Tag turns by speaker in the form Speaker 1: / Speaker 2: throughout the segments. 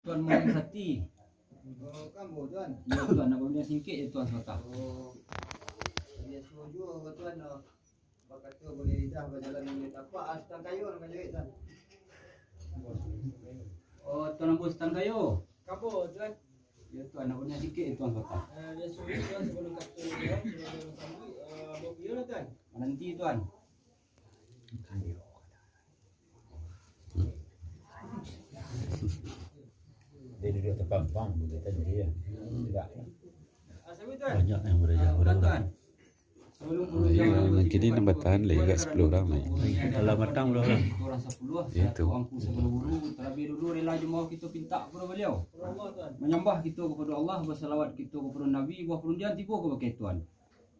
Speaker 1: Tuan mau hati.
Speaker 2: Oh, kamu tuan.
Speaker 1: Ya tuan nak benda singkit je tuan sekak.
Speaker 2: Oh. Dia setuju ke tuan no. Apa kata boleh lidah berjalan dengan apa astan kayu nak jadi tuan.
Speaker 1: Oh, tuan nak bos tang kayu.
Speaker 3: Kapo tuan.
Speaker 1: Ya tuan nak benda singkit je tuan sekak.
Speaker 3: Dia suruh tuan sebelum kata dia sebelum sambut bawa dia lah tuan.
Speaker 1: Nanti tuan.
Speaker 4: Dia duduk terpampang begitu tadi ya. Tidak.
Speaker 3: Sambut tuan.
Speaker 5: Banyak yang bekerja
Speaker 1: Tuan. Sebelum
Speaker 6: Kini nambah tahan lagi kat 10 orang lagi.
Speaker 5: dalam matang belum lah.
Speaker 1: orang 10
Speaker 6: Itu.
Speaker 1: orang ku sebelum guru terlebih dulu rela jemaah kita pinta kepada beliau.
Speaker 3: Allah tuan.
Speaker 1: Menyembah kita kepada Allah, bersalawat kita kepada Nabi, buah perundian tiba ke pakai tuan.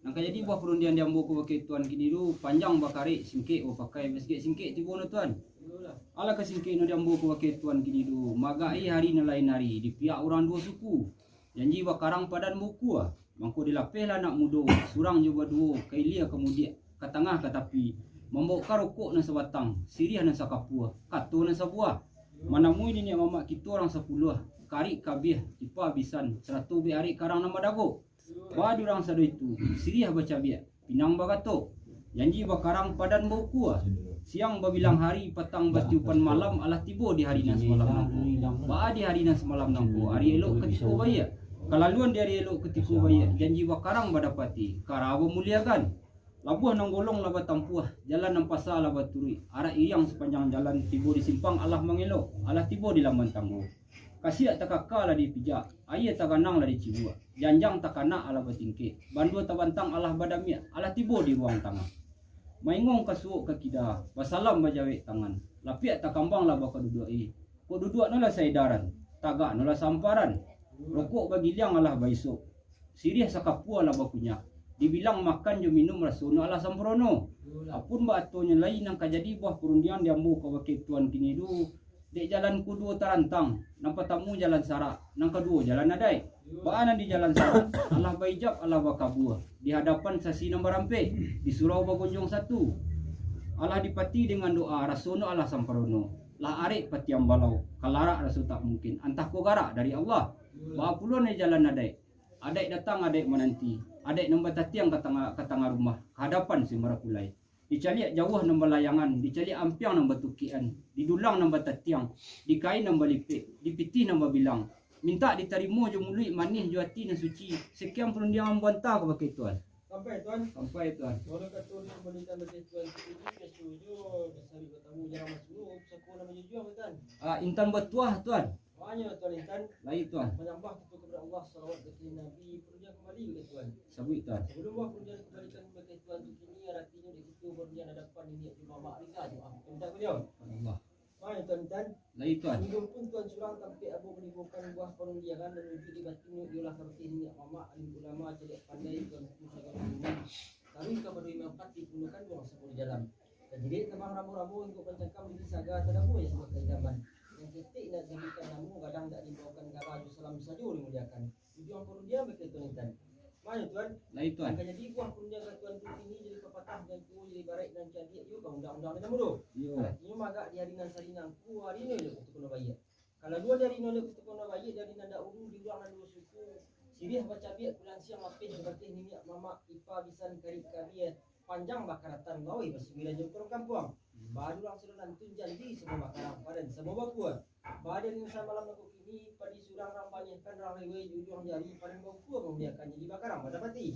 Speaker 1: Nangka jadi buah perundian dia ambo ke pakai tuan kini dulu panjang bakarik singkit pakai sikit singkit tiba na tuan.
Speaker 3: Itulah.
Speaker 1: Ala ke singkit no dia ambo ke pakai tuan kini dulu. Magai hari na lain hari di pihak orang dua suku. Janji bakarang padan buku ah. Mangko dilapih lah nak mudo, surang juga dua, kailia kemudian ke tengah ke tepi. Membawa rokok na sebatang, sirih na sakapua, kato na sebuah. Mana mui ni mamak kita orang 10. Kari kabih, tipa habisan, 100 bi hari karang nama dago. Badu orang sadu itu, sirih baca biak, pinang bagato. Janji bakarang padan buku ah. Siang babilang hari, petang batiupan malam, alah tibo di hari nan semalam nangko. Ba di hari nan semalam nangko, hari elok ketika bayar. Kelaluan dari elok ketika bayar, janji bakarang badapati, karawa muliakan. Labuh nang golong laba tampuah, jalan nang pasar laba turui. Arah iyang sepanjang jalan tibo di simpang Allah mengelok, Allah tibo di laman tangguh. Kasiak takaka lah di pijak, ayah takanang lah di cibua. Janjang takana Allah batingke, bandua tabantang Allah badamia, Allah tibo di ruang tengah. Maingong kasuuk ke kida, basalam bajawek tangan. Lapiak takambang lah baka duduk Kok duduk nolah saidaran, tagak nolah samparan. Rokok bagi liang Allah baisuk. Sirih sakapua lah bakunya. Dibilang makan jo minum rasono Allah samprono. Apun ba atonya lain nang kajadi buah perundian diambu ka wakil tuan kini du. Dek jalan ku dua tarantang, nampak tamu jalan sarak, nang kedua jalan adai. Baanan di jalan sarak, Allah baijab Allah bakabua. Di hadapan sasi nombor rampe, di surau bagunjung satu. Allah dipati dengan doa rasono Allah samprono. Lah arek patiam balau, kalarak rasul tak mungkin. Antah ko garak dari Allah. Bawa puluhan ni jalan adek. Adek datang, adek menanti. Adek nombor tatiang ke tengah rumah. Hadapan si merakulai. Dicaliak jauh nombor layangan. Dicaliak ampiang nombor tukian. Didulang nombor tatiang. Dikain nombor lipik. Dipitih nombor bilang. Minta diterima je mulut manis je hati dan suci. Sekian perundian bantah ke pakai tuan.
Speaker 3: Sampai tuan.
Speaker 1: Sampai tuan.
Speaker 3: Kalau kata dia berikan bagi tuan dia setuju. Dasari bertamu jarang masuk. Saku nama jujur tuan.
Speaker 1: Intan bertuah tuan.
Speaker 3: Banyak tuan Intan.
Speaker 1: Lain tuan.
Speaker 3: Menyembah kita kepada Allah salawat kepada Nabi perujang kembali kepada tuan.
Speaker 1: Sabit tuan.
Speaker 3: Sebelum buah perujang kembalikan kepada tuan di sini artinya di situ perujang hadapan ini cuma makrifah doa. Minta beliau.
Speaker 1: Allah.
Speaker 3: Banyak tuan Intan.
Speaker 1: Lain tuan.
Speaker 3: Hidup pun tuan surang sampai abu menimbulkan buah perundiangan dan wujud di batinnya diolah seperti ini mama alim ulama celik pandai tuan usaha ini. Kami kepada Imam Fatih gunakan buang 10 jalan. Jadi kemang ramu-ramu untuk mencengkam di saga tadamu ya sebab zaman. Yang ketik nak jadikan namu kadang tak dibawakan garaju salam saja dimuliakan. Tujuan perundian betul tuan Intan. Mana tuan?
Speaker 1: Lain tuan.
Speaker 3: Akan jadi buah perundian tuan tu ini jadi pepatah dan tu jadi barik dan cantik you kau undang-undang kita bodoh.
Speaker 1: Yo.
Speaker 3: Artinya magak di hari nan sarinang ku hari ni le kita kena bayar. Kalau dua dari ni le kita kena bayar dari nanda uru di ruang nan dua suku. Sirih baca biak bulan siang lapis seperti minyak mama ipa bisan karib kabia panjang bakaratan gawi bersembilan jam kurang kampung. Baru orang sudah nantun janji semua bakarang padan semua bakuan. Pada ni sama malam aku kini padi surang rang banyakkan rang lewe jujur jari padan bakuan membiarkan jadi bakarang pada pati.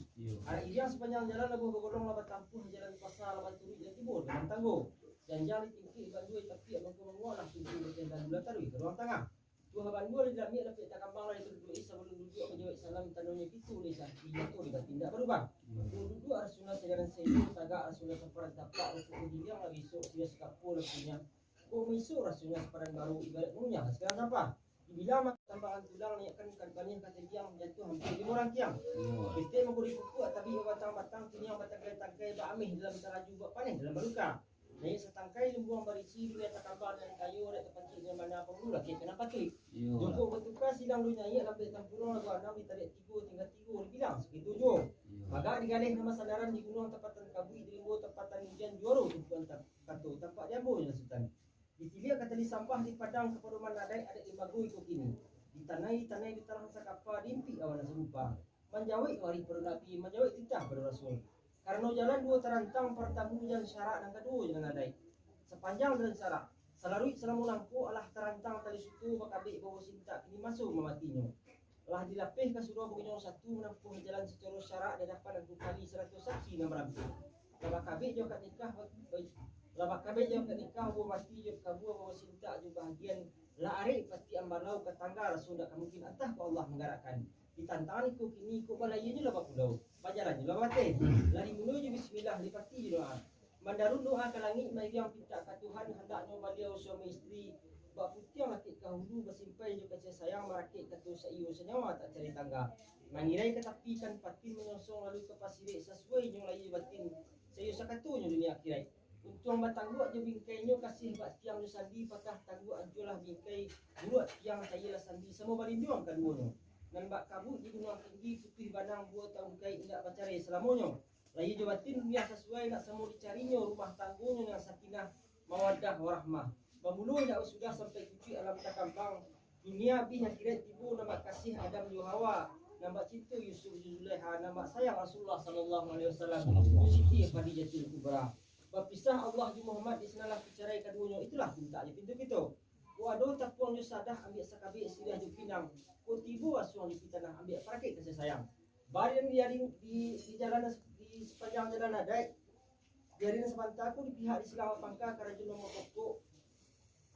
Speaker 3: Ada iriang sepanjang jalan labu bergolong labat tampuh jalan pasar labat turut dan timur dengan tangguh. Dan jalan tinggi bandui tapi aku menguah langsung di dan bulan tarui ke ruang tengah. Dua bandua di dalam dapat tak kambang lah itu duduk sebelum duduk menjawab salam tandanya itu ni sah itu tidak tindak berubah. Duduk Rasulullah sejalan seyu tagak Rasulullah separan tapak untuk didiang lagi sok dia sekapur punya. Oh misu Rasulullah separan baru ibarat punya sekarang apa? Dibilang tambahan tulang ni akan banyak kata diang jatuh hampir 5 orang tiang. Pasti mampu dipukul tapi batang-batang punya batang-batang amih dalam teraju buat panen dalam baluka. Jadi setangkai lembuang berisi dua takambang dan kayu ada terpancing dengan mana apa dulu lagi kenapa klik? Joko bertukar sidang dunia ia sampai tampurong lagu enam ditarik 3 tinggal 3 dibilang segitu jo. Maka digalih nama sandaran di gunung tempatan kabui di limbo tempatan hujan juara tumpuan katu tempat jambu ya sultan. Ditilik kata di sampah di padang kepaduman nadai ada di bagui ko kini. Ditanai di tanah sakapa dimpi awan serupa. Menjawai wari pada nabi, menjawai titah pada rasul. Karena jalan dua terantang pertama jalan syarak dan kedua jalan nadai. Sepanjang jalan syarak, selarui selamunangku alah terantang tali suku bakabik bawa sinta kini masuk mematinya. Lah dilapih ke surau bukit satu menempuh jalan secara syarak dan dapat aku kali 100 saksi nama rampi. Labak kabik jauh kat nikah bawa mati jauh kabur bawa sinta jauh bahagian la arik pasti ambalau ke tangga rasul tak mungkin entah ko Allah menggerakkan. Ditantangan iku kini iku balaya je labak pulau. Pajaran je labak mati. Lari menuju bismillah lipati je doa. Mandarun doa ke langit mai yang pinta ke Tuhan hendaknya beliau suami isteri bak putih rakit ke hulu bersimpai juga kasih sayang merakit ke tu seiyo senyawa tak cari tangga. Mengirai ke tepi kan patin menyongsong lalu ke pasirik sesuai yang layu batin. Seiyo sakatunya dunia akhirat. Untung batangguak je bingkainya kasih bak tiang je sandi patah tangguak anjulah bingkai buat tiang saya lah sandi semua balinduang keduanya. Dan bak kabut di gunung tinggi putih banang buat tahun kai indak bacare selamanya. Layu je batin biar sesuai nak semua dicarinya rumah tangguhnya dengan sakinah mawaddah warahmah. Bermula dah sudah sampai cuci alam takampang. Dunia bih akhirat tibu nama kasih Adam yu Hawa. Nama cinta Yusuf Zulaiha. Nama sayang Rasulullah sallallahu alaihi wasallam. Siti Khadijatul Kubra. Berpisah Allah di Muhammad di sanalah bicara keduanya. Itulah puncaknya pintu kita. Ku ado tapuang yu sadah ambil sakabik sirah ju pinang. Ku tibu asuang di tanah ambil parakit kasih sayang. Barin di jalan di sepanjang jalan adai. Biarin sepantaku di pihak di Selama Pangka Karajun Nomor Pokok.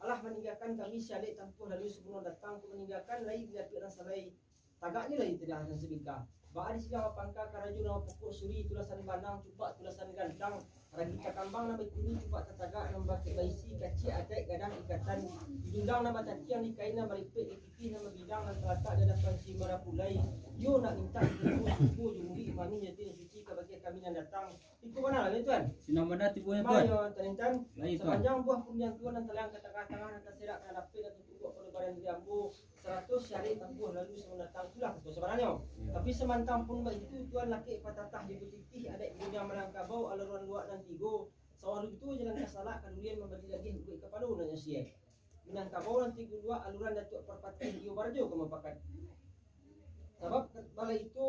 Speaker 3: Allah meninggalkan kami syalik tempuh lalu sebelum datang ku meninggalkan lain bila pihak salai tagaknya lain tidak ada sebika. Ba'a di Selama Pangka Karajun Nomor Pokok Suri tulasan banang cuba tulasan gantang. Ragita kambang nama kini cuba tetagak nama bakit baisi kacik adai gadang ikatan. Dindang nama caciang di kaina meripik ikiti nama bidang dan terletak dan dapat si merapulai. Yo nak minta ibu suku jumuri imami nyatin suci kebagian kami yang datang. Itu mana lah tuan?
Speaker 1: Sinang mana tibunya tuan?
Speaker 3: Mayo tanintan.
Speaker 1: Lain tuan.
Speaker 3: Sepanjang buah pundian tuan dan telang ke tengah-tengah dan terserak dan api dan tutup pada badan diambu 100 syari tempuh lalu semua datang itulah ketua sebenarnya. Tapi semantang pun itu tuan laki patatah di putih ada ibunya melangkabau aluran luak dan tigo. Sawal itu jalan kasalak kemudian membagi lagi buik kepadu dan siap. Minangkabau dan tigo dua aluran datuk perpati Dio Barjo kamu pakai. Sebab balai itu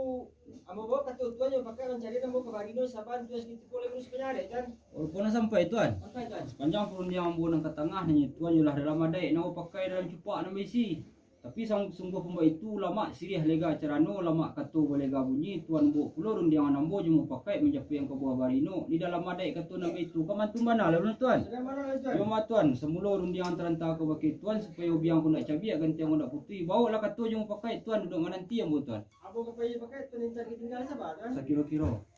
Speaker 3: amo bawa kata tuan yang pakai mencari namo ke Barino saban tuan segitu boleh urus penyadek kan.
Speaker 1: Walaupun sampai tuan.
Speaker 3: Sampai tuan.
Speaker 1: Sepanjang pun yang ambu nang ke tengah ni tuan julah dalam adai nau pakai dalam cupak nama isi. Tapi sungguh pemba itu lama sirih lega cerano lama katu bolega bunyi tuan bu pulau rundiang nambo jemu pakai menjapi yang ke buah Barino di dalam adai katu nama itu kamantu mana lalu tuan.
Speaker 3: Sudah mana lah tuan?
Speaker 1: Cuma tuan semula rundiang terantah ke baki tuan supaya biang pun nak cabiak ganti yang nak putih bawa lah katu jemu pakai tuan duduk menanti yang bu tuan.
Speaker 3: Apa pakai tuan yang tadi tinggal sabar kan?
Speaker 1: Sakiro-kiro.